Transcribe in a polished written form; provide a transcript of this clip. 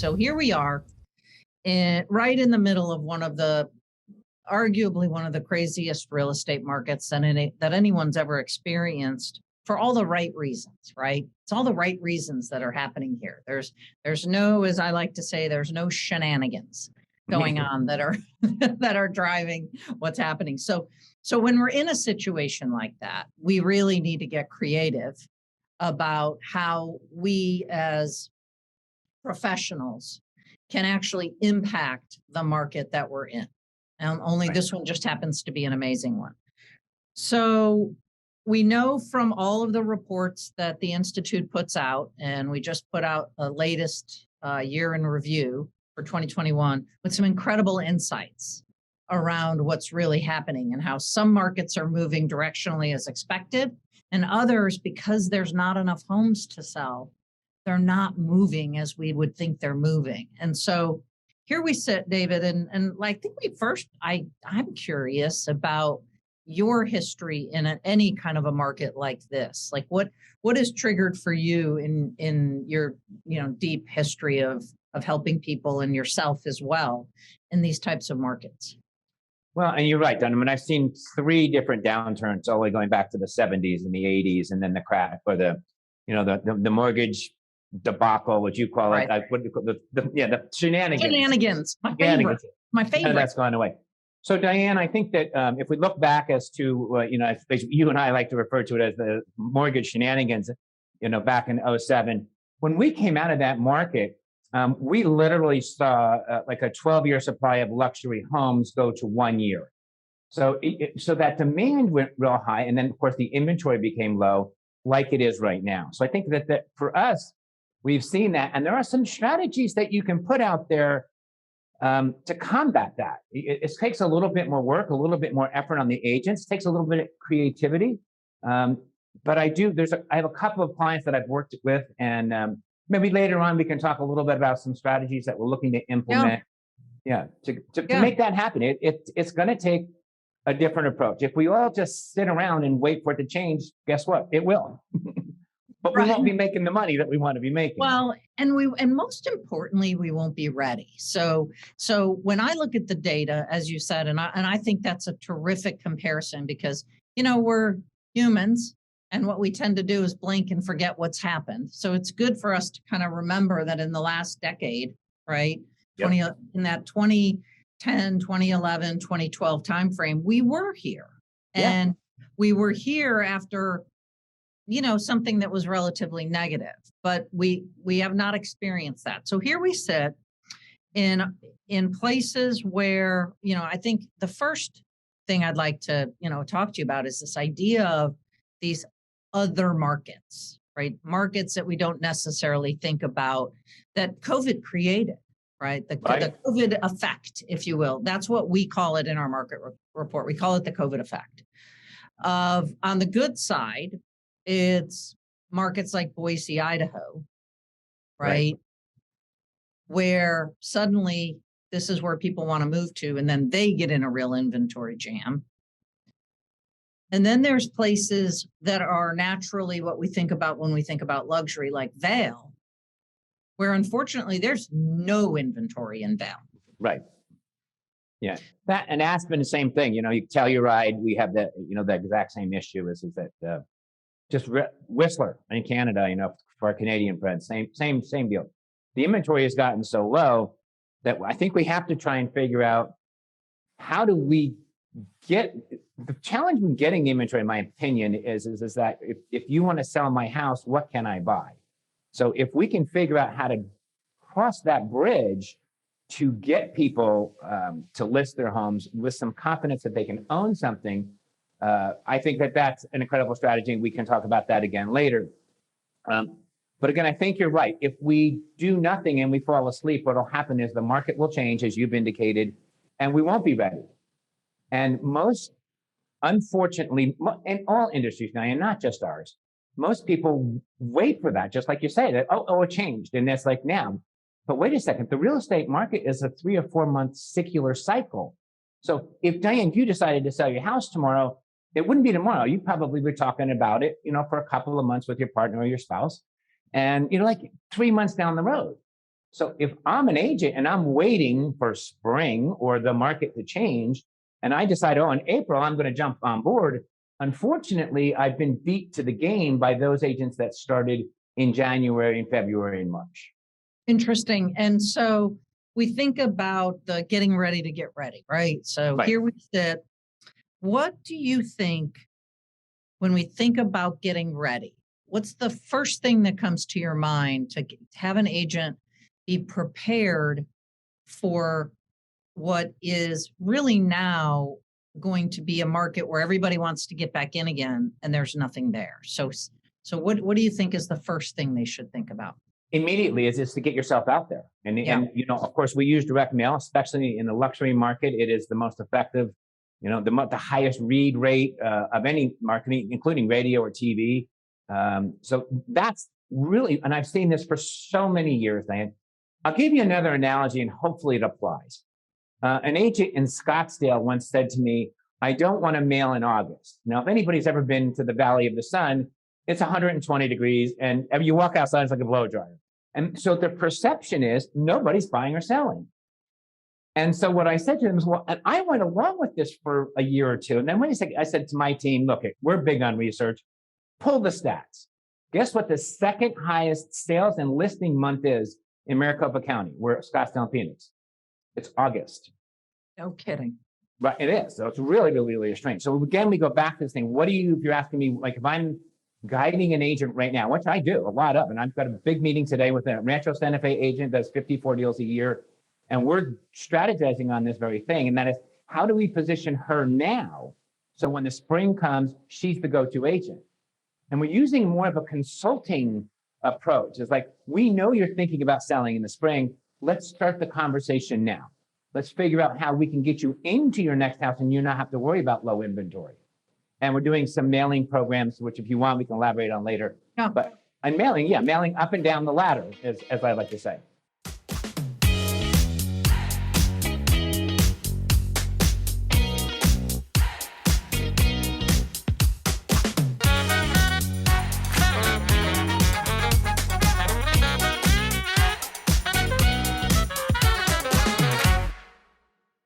So here we are, right in the middle of arguably one of the craziest real estate markets that anyone's ever experienced, for all the right reasons, right? It's all the right reasons that are happening here. There's no, as I like to say, there's no shenanigans going on that are that are driving what's happening. So when we're in a situation like that, we really need to get creative about how we as professionals can actually impact the market that we're in. And only this one just happens to be an amazing one. So we know from all of the reports that the Institute puts out, and we just put out a latest year in review for 2021 with some incredible insights around what's really happening and how some markets are moving directionally as expected, and others, because there's not enough homes to sell, they're not moving as we would think they're moving. And so here we sit, David, and I think I'm curious about your history in any kind of a market like this. Like what is triggered for you in your deep history of helping people and yourself as well in these types of markets? Well, and you're right, Don. I mean, I've seen 3 different downturns, all the way going back to the 70s and the 80s, and then the crack, or the mortgage debacle, what you call it, what do you call the shenanigans. Shenanigans, my favorite. My favorite. And that's gone away. So, Diane, I think that if we look back as to, you and I like to refer to it as the mortgage shenanigans, back in 2007, when we came out of that market, we literally saw like a 12-year supply of luxury homes go to 1 year. So that demand went real high. And then, of course, the inventory became low, like it is right now. So I think that for us, we've seen that. And there are some strategies that you can put out there to combat that. It takes a little bit more work, a little bit more effort on the agents. It takes a little bit of creativity. But I have a couple of clients that I've worked with, and maybe later on we can talk a little bit about some strategies that we're looking to implement. To make that happen. It's going to take a different approach. If we all just sit around and wait for it to change, guess what? It will. But we won't be making the money that we want to be making. Well, and most importantly, we won't be ready. So when I look at the data, as you said, and I think that's a terrific comparison, because we're humans, and what we tend to do is blink and forget what's happened. So it's good for us to kind of remember that in the last decade, right, in that 2010, 2011, 2012 timeframe, we were here, and we were here after something that was relatively negative, but we have not experienced that. So here we sit in places where, I think the first thing I'd like to, talk to you about is this idea of these other markets, right? Markets that we don't necessarily think about, that COVID created, right? The COVID effect, if you will. That's what we call it in our market report. We call it the COVID effect. On the good side, it's markets like Boise, Idaho, right? Where suddenly this is where people want to move to, and then they get in a real inventory jam. And then there's places that are naturally what we think about when we think about luxury, like Vail, where unfortunately there's no inventory in Vail. Right. Yeah. That and Aspen, the same thing. You Telluride, we have the exact same issue is that just Whistler in Canada, for our Canadian friends, same deal. The inventory has gotten so low that I think we have to try and figure out how do we get the challenge with getting the inventory, in my opinion, is that if you want to sell my house, what can I buy? So if we can figure out how to cross that bridge to get people to list their homes with some confidence that they can own something, I think that's an incredible strategy, and we can talk about that again later. But again, I think you're right. If we do nothing and we fall asleep, what will happen is the market will change, as you've indicated, and we won't be ready. And unfortunately, in all industries now, and not just ours, most people wait for that, just like you say, that, it changed, and that's like now. But wait a second, the real estate market is a 3 or 4 month secular cycle. So if, Diane, if you decided to sell your house tomorrow, it wouldn't be tomorrow. You probably were talking about it, for a couple of months with your partner or your spouse, and like 3 months down the road. So if I'm an agent and I'm waiting for spring or the market to change, and I decide, oh, in April, I'm going to jump on board, unfortunately, I've been beat to the game by those agents that started in January and February and March. Interesting. And so we think about the getting ready to get ready, right? So Right. here we sit. What do you think when we think about getting ready? What's the first thing that comes to your mind to have an agent be prepared for what is really now going to be a market where everybody wants to get back in again and there's nothing there? So what do you think is the first thing they should think about? Immediately is to get yourself out there. And of course, we use direct mail, especially in the luxury market. It is the most effective, the highest read rate of any marketing, including radio or TV. So that's really, and I've seen this for so many years, Diane. I'll give you another analogy and hopefully it applies. An agent in Scottsdale once said to me, I don't want to mail in August. Now, if anybody's ever been to the Valley of the Sun, it's 120 degrees and you walk outside, it's like a blow dryer. And so the perception is nobody's buying or selling. And so what I said to them is, well, and I went along with this for a year or two. And then I said to my team, look, we're big on research. Pull the stats. Guess what the second highest sales and listing month is in Maricopa County, where Scottsdale and Phoenix? It's August. No kidding. Right, it is. So it's really, really, really strange. So again, we go back to this thing. What do you, if you're asking me, like if I'm guiding an agent right now, which I do a lot of, and I've got a big meeting today with a Rancho Santa Fe agent that's 54 deals a year. And we're strategizing on this very thing. And that is, how do we position her now? So when the spring comes, she's the go-to agent. And we're using more of a consulting approach. It's like, we know you're thinking about selling in the spring. Let's start the conversation now. Let's figure out how we can get you into your next house and you not have to worry about low inventory. And we're doing some mailing programs, which if you want, we can elaborate on later. Yeah. But mailing up and down the ladder, as I like to say.